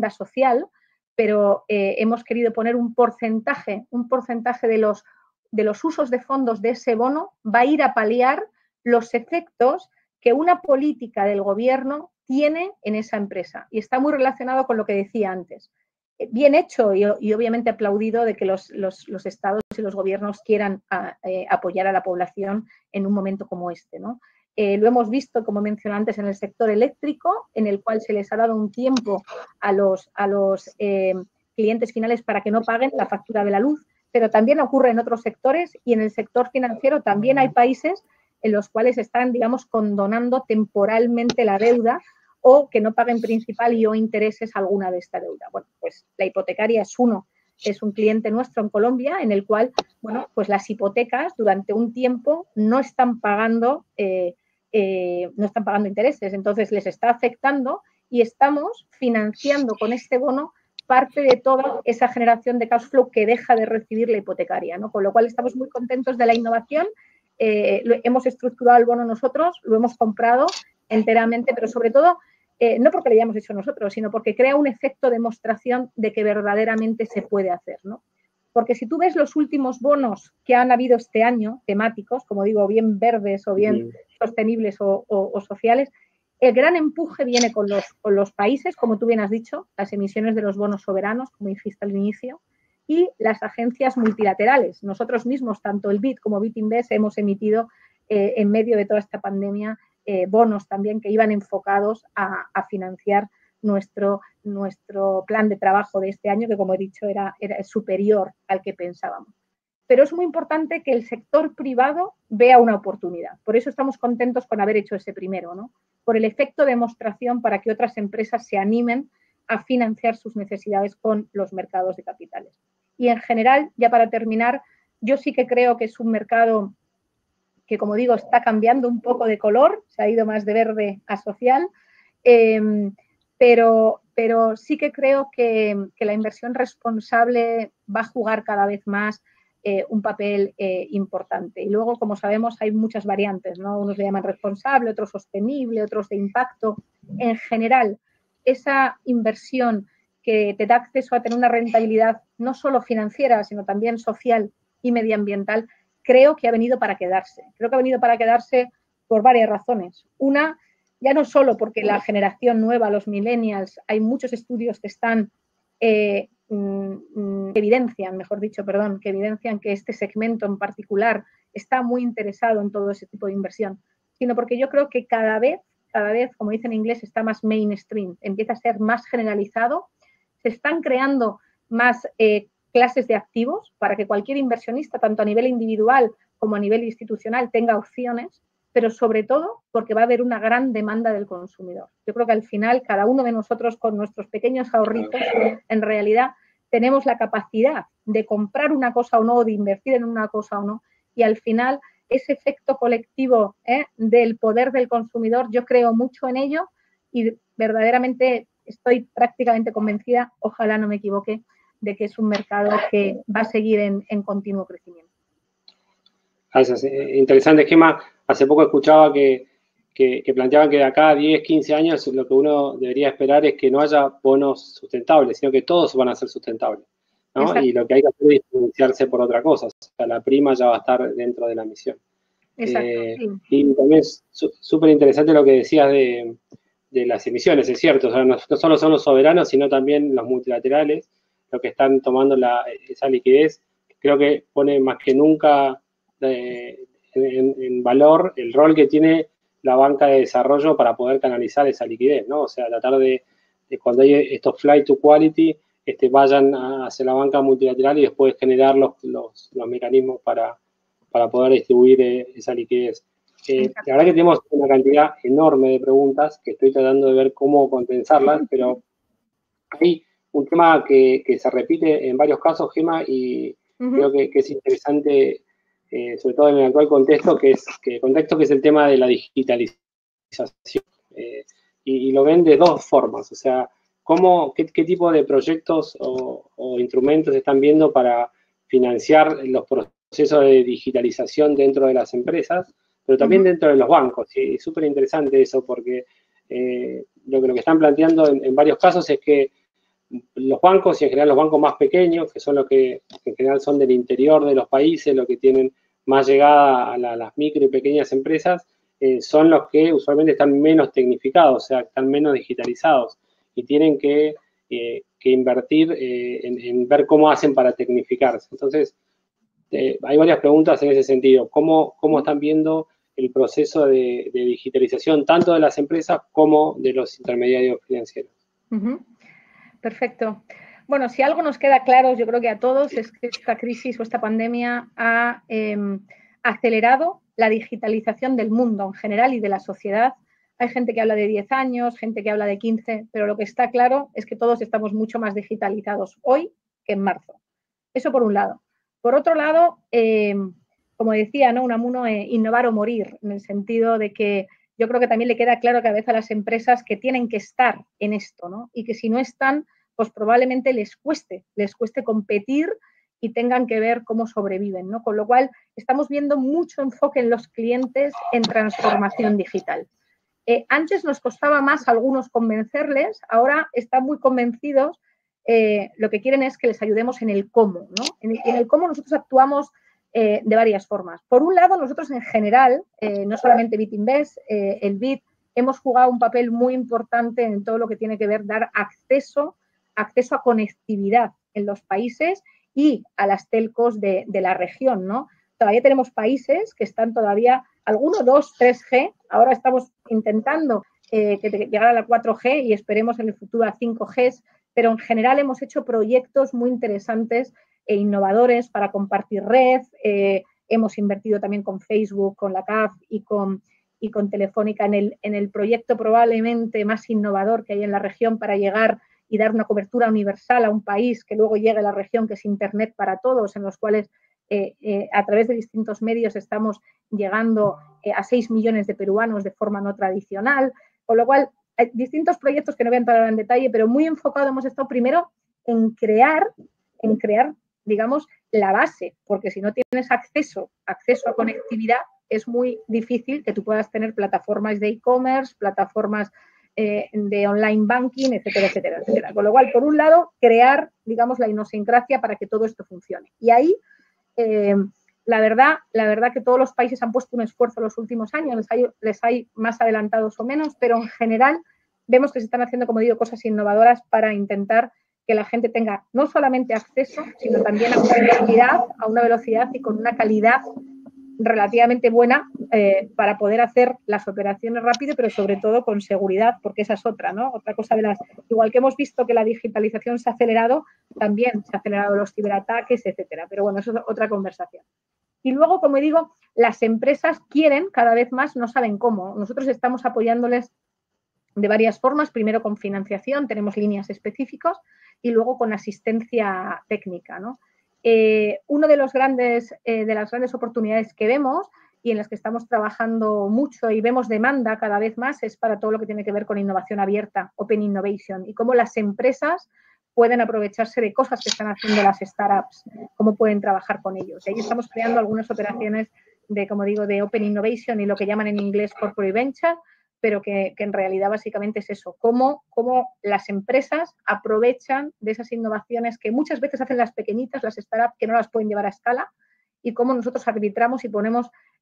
social, pero hemos querido poner un porcentaje de los usos de fondos de ese bono va a ir a paliar los efectos que una política del gobierno tiene en esa empresa. Y está muy relacionado con lo que decía antes. Bien hecho y obviamente aplaudido de que los estados y los gobiernos quieran apoyar a la población en un momento como este, ¿no? Lo hemos visto, como mencioné antes, en el sector eléctrico, en el cual se les ha dado un tiempo a los clientes finales para que no paguen la factura de la luz, pero también ocurre en otros sectores y en el sector financiero también hay países en los cuales están, digamos, condonando temporalmente la deuda o que no paguen principal y o intereses alguna de esta deuda. Bueno, pues La Hipotecaria es un cliente nuestro en Colombia en el cual, bueno, pues las hipotecas durante un tiempo no están pagando intereses, entonces les está afectando y estamos financiando con este bono parte de toda esa generación de cash flow que deja de recibir la hipotecaria, ¿no? Con lo cual estamos muy contentos de la innovación. Hemos estructurado el bono nosotros, lo hemos comprado enteramente, pero sobre todo no porque lo hayamos hecho nosotros, sino porque crea un efecto de demostración de que verdaderamente se puede hacer, ¿no? Porque si tú ves los últimos bonos que han habido este año, temáticos, como digo, bien verdes o bien sostenibles o sociales, el gran empuje viene con los países, como tú bien has dicho, las emisiones de los bonos soberanos, como dijiste al inicio, y las agencias multilaterales. Nosotros mismos, tanto el BID como BITinvest, hemos emitido en medio de toda esta pandemia bonos también que iban enfocados a financiar nuestro plan de trabajo de este año, que como he dicho era superior al que pensábamos. Pero es muy importante que el sector privado vea una oportunidad. Por eso estamos contentos con haber hecho ese primero, ¿no? Por el efecto de demostración para que otras empresas se animen a financiar sus necesidades con los mercados de capitales. Y en general, ya para terminar, yo sí que creo que es un mercado que, como digo, está cambiando un poco de color, se ha ido más de verde a social, pero sí que creo que la inversión responsable va a jugar cada vez más un papel importante. Y luego, como sabemos, hay muchas variantes, ¿no? Unos le llaman responsable, otros sostenible, otros de impacto. En general, esa inversión que te da acceso a tener una rentabilidad no solo financiera, sino también social y medioambiental, creo que ha venido para quedarse. Creo que ha venido para quedarse por varias razones. Una, ya no solo porque la generación nueva, los millennials, hay muchos estudios que están que evidencian que este segmento en particular está muy interesado en todo ese tipo de inversión, sino porque yo creo que cada vez, como dice en inglés, está más mainstream, empieza a ser más generalizado, se están creando más clases de activos para que cualquier inversionista, tanto a nivel individual como a nivel institucional, tenga opciones, pero sobre todo porque va a haber una gran demanda del consumidor. Yo creo que al final cada uno de nosotros con nuestros pequeños ahorritos, en realidad tenemos la capacidad de comprar una cosa o no, o de invertir en una cosa o no, y al final ese efecto colectivo del poder del consumidor, yo creo mucho en ello y verdaderamente estoy prácticamente convencida, ojalá no me equivoque, de que es un mercado que va a seguir en continuo crecimiento. Gracias. Interesante esquema. Hace poco escuchaba que planteaban que de acá a 10, 15 años lo que uno debería esperar es que no haya bonos sustentables, sino que todos van a ser sustentables, ¿no? Exacto. Y lo que hay que hacer es diferenciarse por otra cosa. O sea, la prima ya va a estar dentro de la misión. Exacto. Sí. Y también es súper interesante lo que decías de las emisiones, es cierto. O sea, no solo son los soberanos, sino también los multilaterales. lo que están tomando esa liquidez, creo que pone más que nunca en valor el rol que tiene la banca de desarrollo para poder canalizar esa liquidez, ¿no? O sea, tratar de cuando hay estos flight to quality, vayan hacia la banca multilateral y después generar los mecanismos para poder distribuir esa liquidez. La verdad que tenemos una cantidad enorme de preguntas que estoy tratando de ver cómo condensarlas, pero hay un tema que se repite en varios casos, Gemma, y creo que es interesante, sobre todo en el actual contexto, que es el tema de la digitalización. Y lo ven de dos formas, o sea, qué tipo de proyectos o instrumentos están viendo para financiar los procesos de digitalización dentro de las empresas, pero también dentro de los bancos. Y es súper interesante eso porque lo que están planteando en varios casos es que los bancos, y en general los bancos más pequeños, que son los que en general son del interior de los países, los que tienen más llegada a las micro y pequeñas empresas, son los que usualmente están menos tecnificados, o sea, están menos digitalizados y tienen que invertir en ver cómo hacen para tecnificarse. Entonces, hay varias preguntas en ese sentido. ¿Cómo están viendo el proceso de digitalización tanto de las empresas como de los intermediarios financieros? Perfecto. Bueno, si algo nos queda claro, yo creo que a todos, es que esta crisis o esta pandemia ha acelerado la digitalización del mundo en general y de la sociedad. Hay gente que habla de 10 años, gente que habla de 15, pero lo que está claro es que todos estamos mucho más digitalizados hoy que en marzo. Eso por un lado. Por otro lado, como decía, ¿no? Unamuno, innovar o morir, en el sentido de que yo creo que también le queda claro cada vez a las empresas que tienen que estar en esto, ¿no? Y que si no están, pues probablemente les cueste competir y tengan que ver cómo sobreviven, ¿no? Con lo cual, estamos viendo mucho enfoque en los clientes en transformación digital. Antes nos costaba más a algunos convencerles, ahora están muy convencidos, lo que quieren es que les ayudemos en el cómo, ¿no? En el cómo nosotros actuamos de varias formas. Por un lado, nosotros en general, no solamente BitInvest, el BIT, hemos jugado un papel muy importante en todo lo que tiene que ver dar acceso a conectividad en los países y a las telcos de la región, ¿no? Todavía tenemos países que están todavía, algunos 2, 3G, ahora estamos intentando llegar a la 4G y esperemos en el futuro a 5G, pero en general hemos hecho proyectos muy interesantes e innovadores para compartir red, hemos invertido también con Facebook, con la CAF y con Telefónica en el proyecto probablemente más innovador que hay en la región para llegar y dar una cobertura universal a un país que luego llegue a la región, que es Internet para todos, en los cuales a través de distintos medios estamos llegando a 6 millones de peruanos de forma no tradicional, con lo cual hay distintos proyectos que no voy a entrar en detalle, pero muy enfocado hemos estado primero en crear, digamos, la base, porque si no tienes acceso a conectividad, es muy difícil que tú puedas tener plataformas de e-commerce, plataformas de online banking, etcétera, etcétera, etcétera. Con lo cual, por un lado, crear, digamos, la idiosincrasia para que todo esto funcione. Y ahí, la verdad que todos los países han puesto un esfuerzo en los últimos años, les hay más adelantados o menos, pero en general vemos que se están haciendo, como digo, cosas innovadoras para intentar que la gente tenga no solamente acceso, sino también a una velocidad y con una calidad relativamente buena para poder hacer las operaciones rápido, pero sobre todo con seguridad, porque esa es otra, ¿no? Otra cosa igual que hemos visto que la digitalización se ha acelerado, también se han acelerado los ciberataques, etcétera. Pero bueno, eso es otra conversación. Y luego, como digo, las empresas quieren cada vez más, no saben cómo. Nosotros estamos apoyándoles de varias formas, primero con financiación, tenemos líneas específicas, y luego con asistencia técnica, ¿no? Una de las grandes oportunidades que vemos y en las que estamos trabajando mucho y vemos demanda cada vez más es para todo lo que tiene que ver con innovación abierta, Open Innovation, y cómo las empresas pueden aprovecharse de cosas que están haciendo las startups, cómo pueden trabajar con ellos. Y ahí estamos creando algunas operaciones de, como digo, de Open Innovation y lo que llaman en inglés Corporate Venture, pero que en realidad básicamente es eso, cómo las empresas aprovechan de esas innovaciones que muchas veces hacen las pequeñitas, las startups, que no las pueden llevar a escala, y cómo nosotros arbitramos y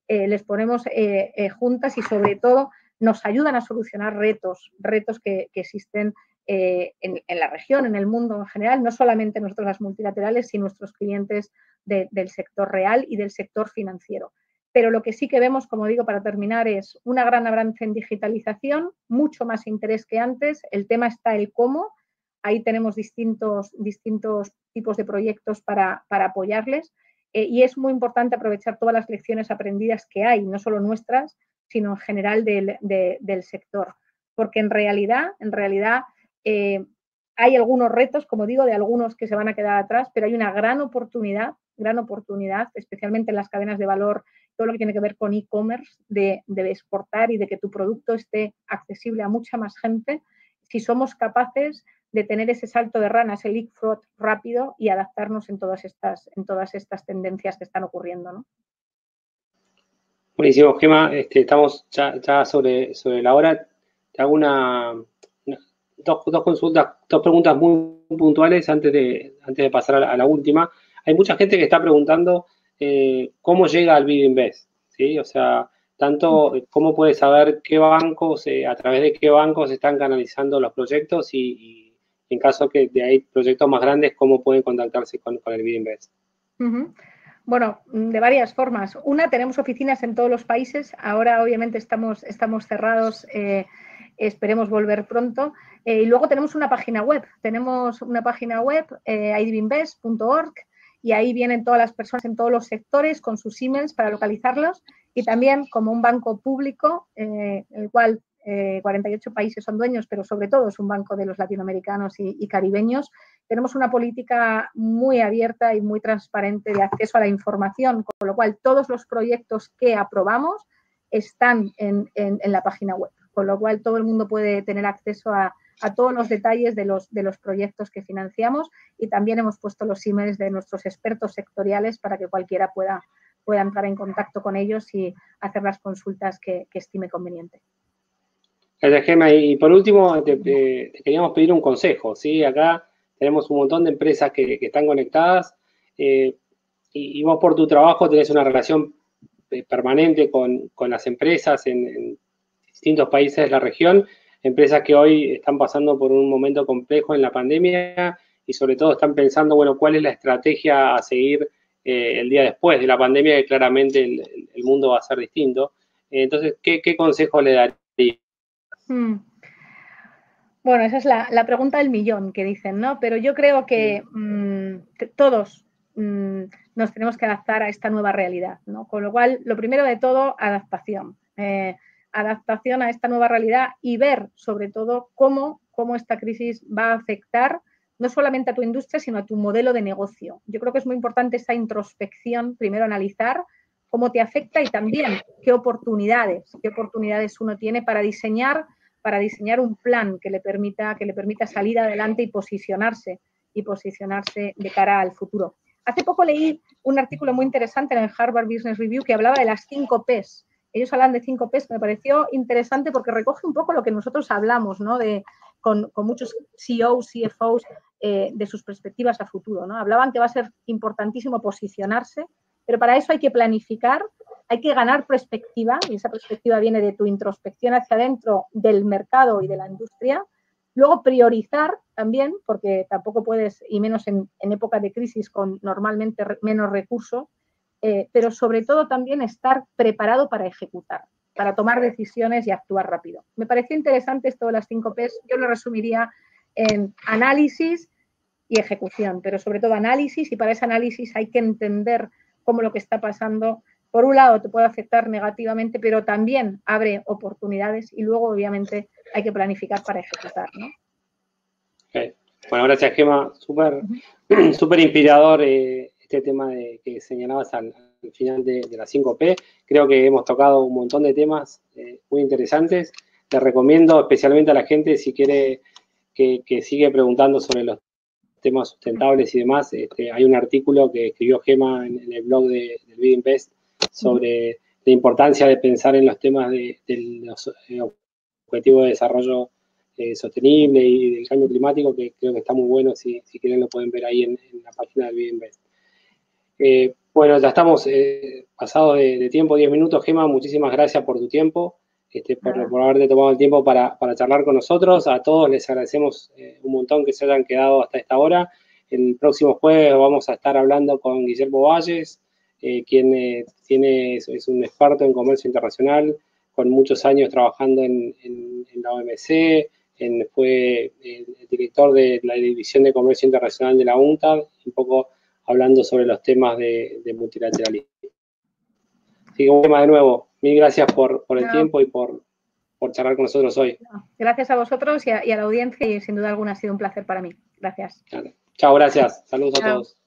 les ponemos juntas y sobre todo nos ayudan a solucionar retos que existen en la región, en el mundo en general, no solamente nosotros las multilaterales, sino nuestros clientes del sector real y del sector financiero. Pero lo que sí que vemos, como digo, para terminar, es una gran avance en digitalización, mucho más interés que antes. El tema está el cómo. Ahí tenemos distintos tipos de proyectos para apoyarles. Y es muy importante aprovechar todas las lecciones aprendidas que hay, no solo nuestras, sino en general del sector. Porque en realidad hay algunos retos, como digo, de algunos que se van a quedar atrás, pero hay una gran oportunidad, especialmente en las cadenas de valor, todo lo que tiene que ver con e-commerce, de exportar y de que tu producto esté accesible a mucha más gente, si somos capaces de tener ese salto de rana, ese leapfrog rápido y adaptarnos en todas estas tendencias que están ocurriendo, ¿no? Buenísimo, Gemma. Estamos ya sobre la hora. Te hago dos consultas, dos preguntas muy puntuales antes de pasar a la última. Hay mucha gente que está preguntando cómo llega al Bid Invest, ¿sí? O sea, tanto cómo puede saber qué bancos, a través de qué bancos están canalizando los proyectos y en caso que hay proyectos más grandes, cómo pueden contactarse con el Bid Invest. Bueno, de varias formas. Una, tenemos oficinas en todos los países. Ahora, obviamente, estamos cerrados. Esperemos volver pronto. Y luego tenemos una página web. idbinvest.org, y ahí vienen todas las personas en todos los sectores con sus emails para localizarlos. Y también como un banco público, el cual 48 países son dueños, pero sobre todo es un banco de los latinoamericanos y caribeños. Tenemos una política muy abierta y muy transparente de acceso a la información, con lo cual todos los proyectos que aprobamos están en la página web, con lo cual todo el mundo puede tener acceso a todos los detalles de los proyectos que financiamos, y también hemos puesto los emails de nuestros expertos sectoriales para que cualquiera pueda entrar en contacto con ellos y hacer las consultas que estime conveniente. Gracias, Gemma. Y por último, te queríamos pedir un consejo, ¿sí? Acá tenemos un montón de empresas que están conectadas y vos por tu trabajo tenés una relación permanente con las empresas en distintos países de la región, empresas que hoy están pasando por un momento complejo en la pandemia y sobre todo están pensando, bueno, cuál es la estrategia a seguir el día después de la pandemia, que claramente el mundo va a ser distinto. Entonces, ¿qué consejo le daría? Bueno, esa es la pregunta del millón que dicen, ¿no? Pero yo creo que todos nos tenemos que adaptar a esta nueva realidad, ¿no? Con lo cual, lo primero de todo, adaptación. Adaptación a esta nueva realidad y ver, sobre todo, cómo esta crisis va a afectar no solamente a tu industria, sino a tu modelo de negocio. Yo creo que es muy importante esa introspección, primero analizar cómo te afecta y también qué oportunidades uno tiene para diseñar un plan que le permita salir adelante y posicionarse de cara al futuro. Hace poco leí un artículo muy interesante en el Harvard Business Review que hablaba de las 5 Ps. Ellos hablan de 5 Ps, me pareció interesante porque recoge un poco lo que nosotros hablamos, ¿no? Con muchos CEOs, CFOs, de sus perspectivas a futuro, ¿no? Hablaban que va a ser importantísimo posicionarse, pero para eso hay que planificar, hay que ganar perspectiva, y esa perspectiva viene de tu introspección hacia adentro del mercado y de la industria. Luego priorizar también, porque tampoco puedes, y menos en época de crisis con normalmente menos recursos, pero sobre todo también estar preparado para ejecutar, para tomar decisiones y actuar rápido. Me pareció interesante esto de las 5 Ps. Yo lo resumiría en análisis y ejecución, pero sobre todo análisis, y para ese análisis hay que entender cómo lo que está pasando, por un lado, te puede afectar negativamente, pero también abre oportunidades y luego, obviamente, hay que planificar para ejecutar, ¿no? Okay. Bueno, gracias, Gemma. Súper inspirador este tema que señalabas al final de las 5P. Creo que hemos tocado un montón de temas muy interesantes. Te recomiendo especialmente a la gente, si quiere que sigue preguntando sobre los temas sustentables y demás, hay un artículo que escribió Gemma en el blog del Bid Invest sobre la importancia de pensar en los temas de los objetivos de desarrollo sostenible y del cambio climático, que creo que está muy bueno. Si quieren lo pueden ver ahí en la página del Bid Invest. Bueno, ya estamos pasados de tiempo, 10 minutos. Gemma, muchísimas gracias por tu tiempo. por haberte tomado el tiempo para charlar con nosotros. A todos les agradecemos un montón que se hayan quedado hasta esta hora. El próximo jueves vamos a estar hablando con Guillermo Valles, quien es un experto en comercio internacional, con muchos años trabajando en la OMC, fue el director de la División de Comercio Internacional de la UNCTAD, un poco hablando sobre los temas de multilateralismo. Así que, un tema de nuevo, mil gracias por el tiempo y por charlar con nosotros hoy. Gracias a vosotros y a la audiencia, y sin duda alguna ha sido un placer para mí. Gracias. Chao, gracias. Saludos a todos.